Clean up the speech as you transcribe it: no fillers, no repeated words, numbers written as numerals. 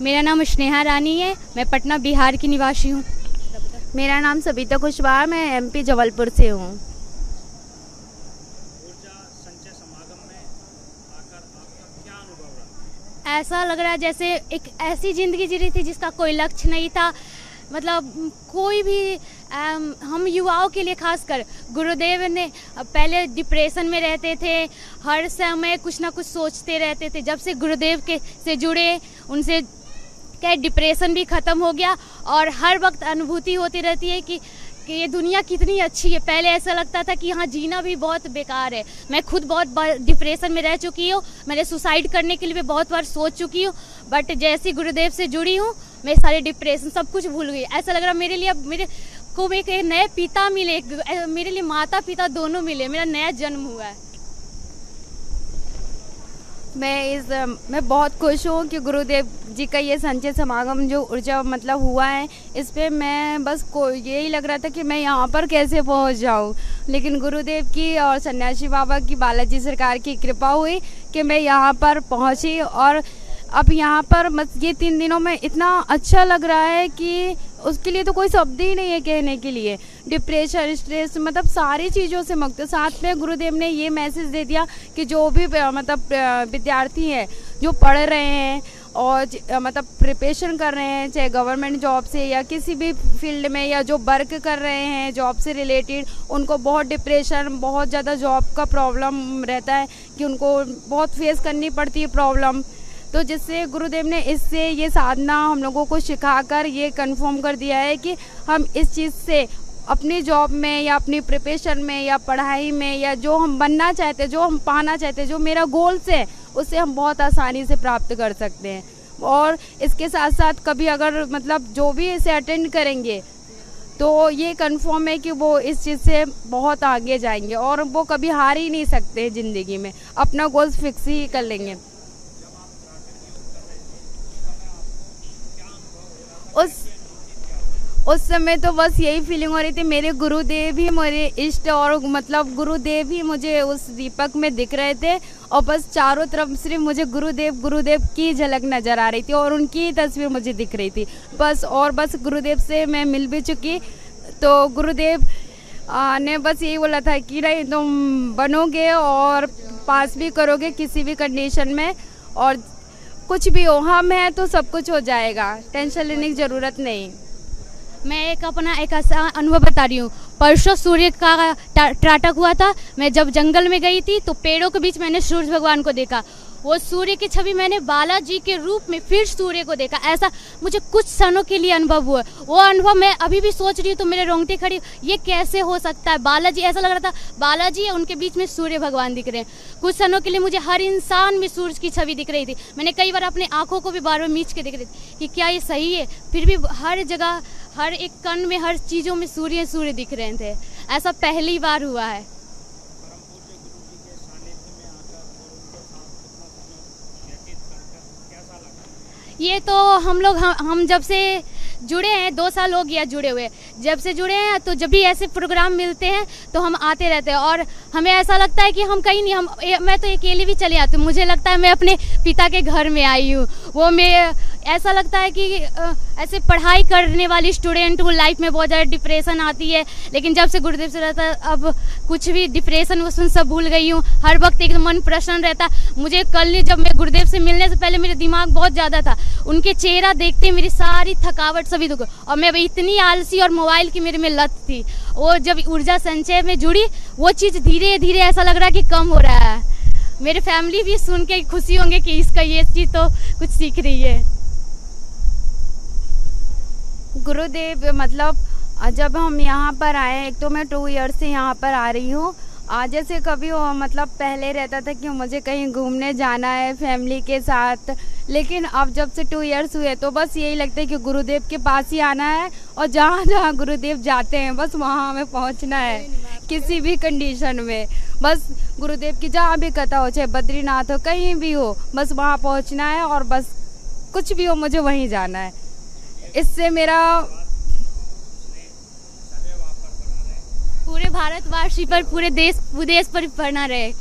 मेरा नाम स्नेहा रानी है, मैं पटना बिहार की निवासी हूँ। मेरा नाम सबिता कुशवाहा, मैं एमपी जबलपुर से हूँ। ऊर्जा संचय समागम में आकर आपका क्या अनुभव रहा? ऐसा लग रहा है जैसे एक ऐसी ज़िंदगी जी रही थी जिसका कोई लक्ष्य नहीं था। मतलब कोई भी हम युवाओं के लिए खासकर गुरुदेव ने, पहले डिप्रेशन में रहते थे, हर समय कुछ ना कुछ सोचते रहते थे। जब से गुरुदेव के से जुड़े, उनसे क्या डिप्रेशन भी ख़त्म हो गया और हर वक्त अनुभूति होती रहती है कि ये दुनिया कितनी अच्छी है। पहले ऐसा लगता था कि यहाँ जीना भी बहुत बेकार है। मैं खुद बहुत डिप्रेशन में रह चुकी हूँ, मैंने सुसाइड करने के लिए भी बहुत बार सोच चुकी हूँ, बट जैसे गुरुदेव से जुड़ी हूँ मैं सारे डिप्रेशन सब कुछ भूल गई। ऐसा लग रहा मेरे लिए अब मेरे को एक नए पिता मिले, मेरे लिए माता पिता दोनों मिले, मेरा नया जन्म हुआ है। मैं बहुत खुश हूँ कि गुरुदेव जी का ये संचय समागम जो ऊर्जा मतलब हुआ है, इस पे मैं बस यही लग रहा था कि मैं यहाँ पर कैसे पहुँच जाऊँ, लेकिन गुरुदेव की और सन्यासी बाबा की, बालाजी सरकार की कृपा हुई कि मैं यहाँ पर पहुँची। और अब यहाँ पर ये 3 दिनों में इतना अच्छा लग रहा है कि उसके लिए तो कोई शब्द ही नहीं है कहने के लिए। डिप्रेशन, स्ट्रेस, मतलब सारी चीज़ों से मुक्त। साथ में गुरुदेव ने ये मैसेज दे दिया कि जो भी मतलब विद्यार्थी हैं जो पढ़ रहे हैं और मतलब प्रिपरेशन कर रहे हैं, चाहे गवर्नमेंट जॉब से या किसी भी फील्ड में, या जो वर्क कर रहे हैं जॉब से रिलेटेड, उनको बहुत डिप्रेशन, बहुत ज़्यादा जॉब का प्रॉब्लम रहता है कि उनको बहुत फेस करनी पड़ती है प्रॉब्लम। तो जिससे गुरुदेव ने इससे ये साधना हम लोगों को सिखाकर ये कंफर्म कर दिया है कि हम इस चीज़ से अपनी जॉब में या अपनी प्रिपरेशन में या पढ़ाई में या जो हम बनना चाहते हैं, जो हम पाना चाहते हैं, जो मेरा गोल्स है, उससे हम बहुत आसानी से प्राप्त कर सकते हैं। और इसके साथ साथ कभी अगर मतलब जो भी इसे अटेंड करेंगे तो ये कंफर्म है कि वो इस चीज़ से बहुत आगे जाएंगे और वो कभी हार ही नहीं सकते ज़िंदगी में, अपना गोल्स फिक्स ही कर लेंगे। उस समय तो बस यही फीलिंग हो रही थी, मेरे गुरुदेव ही मेरे इष्ट और मतलब गुरुदेव ही मुझे उस दीपक में दिख रहे थे और बस चारों तरफ सिर्फ मुझे गुरुदेव की झलक नज़र आ रही थी और उनकी तस्वीर मुझे दिख रही थी बस। और बस गुरुदेव से मैं मिल भी चुकी, तो गुरुदेव ने बस यही बोला था कि नहीं, तुम बनोगे और पास भी करोगे किसी भी कंडीशन में, और कुछ भी हो, हम हैं तो सब कुछ हो जाएगा, टेंशन लेने की ज़रूरत नहीं। मैं अपना एक ऐसा अनुभव बता रही हूँ। परसों सूर्य का त्राटक हुआ था। मैं जब जंगल में गई थी तो पेड़ों के बीच मैंने सूर्य भगवान को देखा। वो सूर्य की छवि मैंने बालाजी के रूप में फिर सूर्य को देखा। ऐसा मुझे कुछ क्षणों के लिए अनुभव हुआ। वो अनुभव मैं अभी भी सोच रही हूँ तो मेरे रोंगटे खड़ी, ये कैसे हो सकता है। बालाजी, ऐसा लग रहा था बालाजी है, उनके बीच में सूर्य भगवान दिख रहे हैं। कुछ क्षणों के लिए मुझे हर इंसान में सूर्य की छवि दिख रही थी। मैंने कई बार अपनी आंखों को भी बार बार मीच के देख रही थी कि क्या ये सही है। फिर भी हर जगह, हर एक कण में, हर चीज़ों में सूर्य दिख रहे थे। ऐसा पहली बार हुआ है। ये तो हम जब से जुड़े हैं, 2 साल हो गया जुड़े हुए। जब से जुड़े हैं तो जब भी ऐसे प्रोग्राम मिलते हैं तो हम आते रहते हैं और हमें ऐसा लगता है कि हम कहीं नहीं, मैं तो अकेले भी चले आती हूँ। मुझे लगता है मैं अपने पिता के घर में आई हूँ। वो मैं ऐसा लगता है कि ऐसे पढ़ाई करने वाली स्टूडेंट को लाइफ में बहुत ज़्यादा डिप्रेशन आती है, लेकिन जब से गुरुदेव से रहता है अब कुछ भी डिप्रेशन वसन सब भूल गई हूँ। हर वक्त एक मन प्रसन्न रहता। मुझे कल जब मैं गुरुदेव से मिलने से पहले मेरा दिमाग बहुत ज़्यादा था, उनके चेहरा देखते मेरी सारी थकावट सभी दुख, और मैं इतनी आलसी और मोबाइल की मेरे में लत थी। वो जब ऊर्जा संचय में जुड़ी, वो चीज़ धीरे धीरे ऐसा लग रहा है कि कम हो रहा है। मेरे फैमिली भी सुन के खुशी होंगे कि इसका ये चीज़ तो कुछ सीख रही है। गुरुदेव मतलब जब हम यहाँ पर आए, एक तो मैं 2 ईयर्स से यहाँ पर आ रही हूँ। जैसे कभी मतलब पहले रहता था कि मुझे कहीं घूमने जाना है फैमिली के साथ, लेकिन अब जब से 2 ईयर्स हुए तो बस यही लगता है कि गुरुदेव के पास ही आना है और जहाँ जहाँ गुरुदेव जाते हैं बस वहाँ हमें पहुँचना है किसी भी कंडीशन में। बस गुरुदेव की जहाँ भी कथा हो, चाहे बद्रीनाथ हो, कहीं भी हो, बस वहाँ पहुँचना है और बस कुछ भी हो मुझे वहीं जाना है। इससे मेरा पूरे भारतवासी पर, पूरे देश विदेश पर पढ़ना रहे।